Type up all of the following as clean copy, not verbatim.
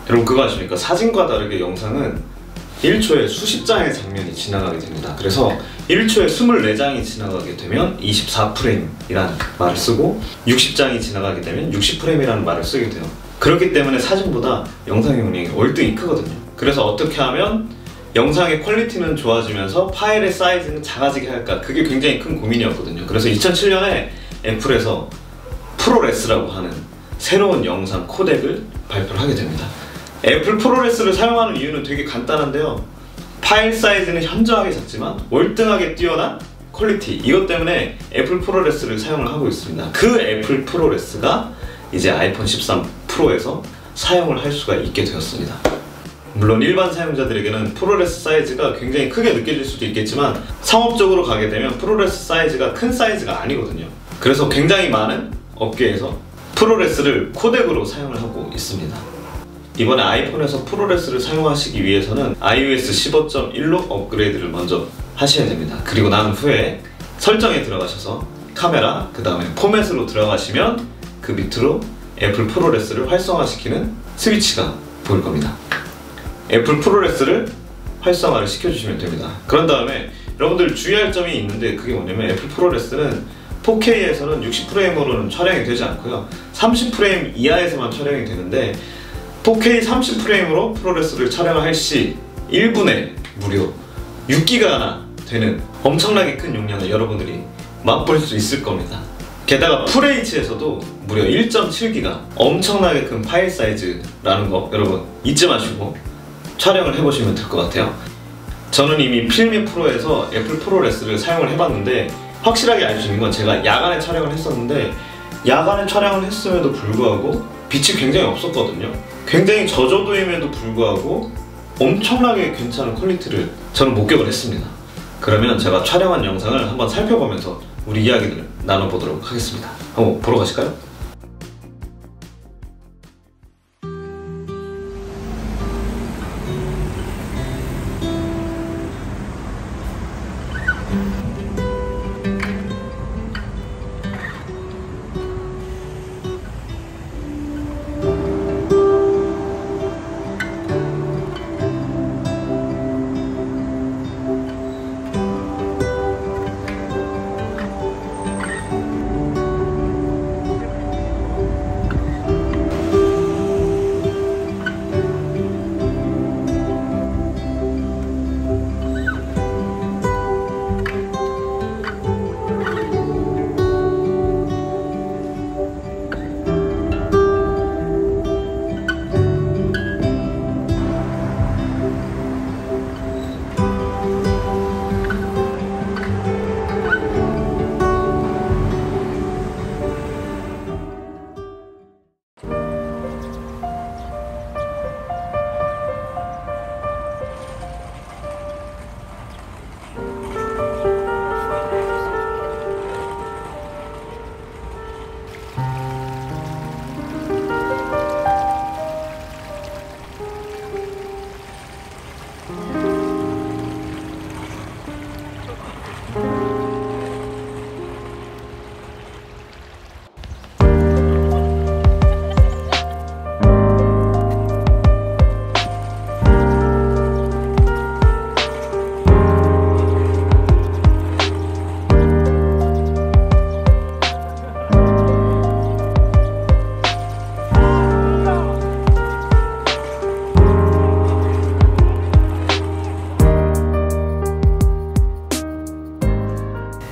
여러분 그거 아십니까? 사진과 다르게 영상은 1초에 수십 장의 장면이 지나가게 됩니다. 그래서 1초에 24장이 지나가게 되면 24프레임이라는 말을 쓰고 60장이 지나가게 되면 60프레임이라는 말을 쓰게 돼요. 그렇기 때문에 사진보다 영상의 용량이 월등히 크거든요. 그래서 어떻게 하면 영상의 퀄리티는 좋아지면서 파일의 사이즈는 작아지게 할까? 그게 굉장히 큰 고민이었거든요. 그래서 2007년에 애플에서 프로레스라고 하는 새로운 영상 코덱을 발표를 하게 됩니다. 애플 프로레스를 사용하는 이유는 되게 간단한데요. 파일 사이즈는 현저하게 작지만 월등하게 뛰어난 퀄리티, 이것 때문에 애플 프로레스를 사용을 하고 있습니다. 그 애플 프로레스가 이제 아이폰 13 프로에서 사용을 할 수가 있게 되었습니다. 물론 일반 사용자들에게는 프로레스 사이즈가 굉장히 크게 느껴질 수도 있겠지만 상업적으로 가게 되면 프로레스 사이즈가 큰 사이즈가 아니거든요. 그래서 굉장히 많은 업계에서 프로레스를 코덱으로 사용을 하고 있습니다. 이번에 아이폰에서 프로레스를 사용하시기 위해서는 iOS 15.1로 업그레이드를 먼저 하셔야 됩니다. 그리고 난 후에 설정에 들어가셔서 카메라, 그 다음에 포맷으로 들어가시면 그 밑으로 애플 프로레스를 활성화시키는 스위치가 보일 겁니다. 애플 프로레스를 활성화를 시켜주시면 됩니다. 그런 다음에 여러분들 주의할 점이 있는데, 그게 뭐냐면 애플 프로레스는 4K에서는 60프레임으로는 촬영이 되지 않고요, 30프레임 이하에서만 촬영이 되는데 4K 30프레임으로 프로레스를 촬영할 시 1분에 무려 6기가나 되는 엄청나게 큰 용량을 여러분들이 맛볼 수 있을 겁니다. 게다가 FHD에서도 무려 1.7기가, 엄청나게 큰 파일 사이즈라는 거 여러분 잊지 마시고 촬영을 해보시면 될 것 같아요. 저는 이미 필미 프로에서 애플 프로레스를 사용을 해봤는데 확실하게 알 수 있는 건, 제가 야간에 촬영을 했었는데 야간에 촬영을 했음에도 불구하고 빛이 굉장히 없었거든요. 굉장히 저조도임에도 불구하고 엄청나게 괜찮은 퀄리티를 저는 목격을 했습니다. 그러면 제가 촬영한 영상을 한번 살펴보면서 우리 이야기를 나눠보도록 하겠습니다. 한번 보러 가실까요?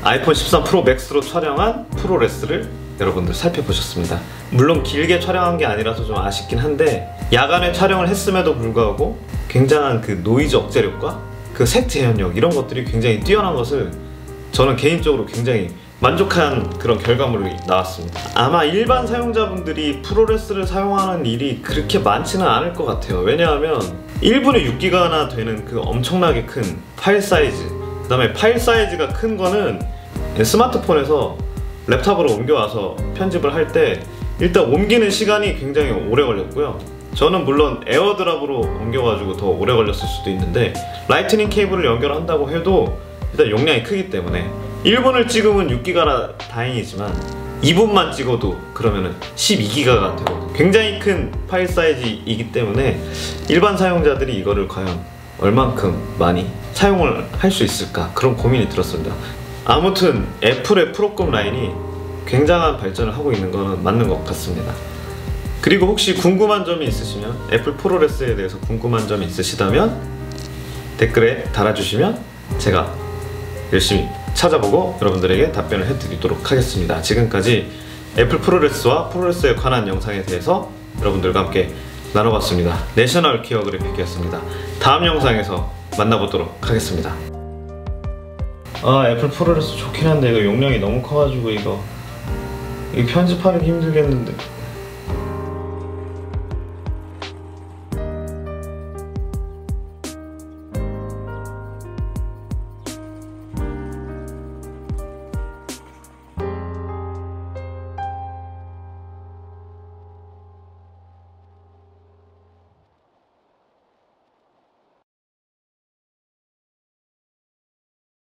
아이폰 13 프로 맥스로 촬영한 프로레스를 여러분들 살펴보셨습니다. 물론 길게 촬영한 게 아니라서 좀 아쉽긴 한데, 야간에 촬영을 했음에도 불구하고 굉장한 그 노이즈 억제력과 그 색 재현력, 이런 것들이 굉장히 뛰어난 것을 저는 개인적으로 굉장히 만족한 그런 결과물이 나왔습니다. 아마 일반 사용자분들이 프로레스를 사용하는 일이 그렇게 많지는 않을 것 같아요. 왜냐하면 1분에 6기가나 되는 그 엄청나게 큰 파일 사이즈, 그 다음에 파일 사이즈가 큰 거는 스마트폰에서 랩탑으로 옮겨와서 편집을 할 때 일단 옮기는 시간이 굉장히 오래 걸렸고요. 저는 물론 에어드랍으로 옮겨가지고 더 오래 걸렸을 수도 있는데, 라이트닝 케이블을 연결한다고 해도 일단 용량이 크기 때문에 1분을 찍으면 6기가라 다행이지만 2분만 찍어도 그러면은 12기가가 되거든요. 굉장히 큰 파일 사이즈이기 때문에 일반 사용자들이 이거를 과연 얼만큼 많이 사용을 할 수 있을까, 그런 고민이 들었습니다. 아무튼 애플의 프로급 라인이 굉장한 발전을 하고 있는 거는 맞는 것 같습니다. 그리고 혹시 궁금한 점이 있으시면, 애플 프로레스에 대해서 궁금한 점이 있으시다면 댓글에 달아주시면 제가 열심히 찾아보고 여러분들에게 답변을 해드리도록 하겠습니다. 지금까지 애플 프로레스와 프로레스에 관한 영상에 대해서 여러분들과 함께 나눠봤습니다. 내셔널 기어 그래픽이었습니다. 다음 영상에서 만나보도록 하겠습니다. 애플 프로레스 좋긴 한데 이거 용량이 너무 커가지고 이거 편집하기 힘들겠는데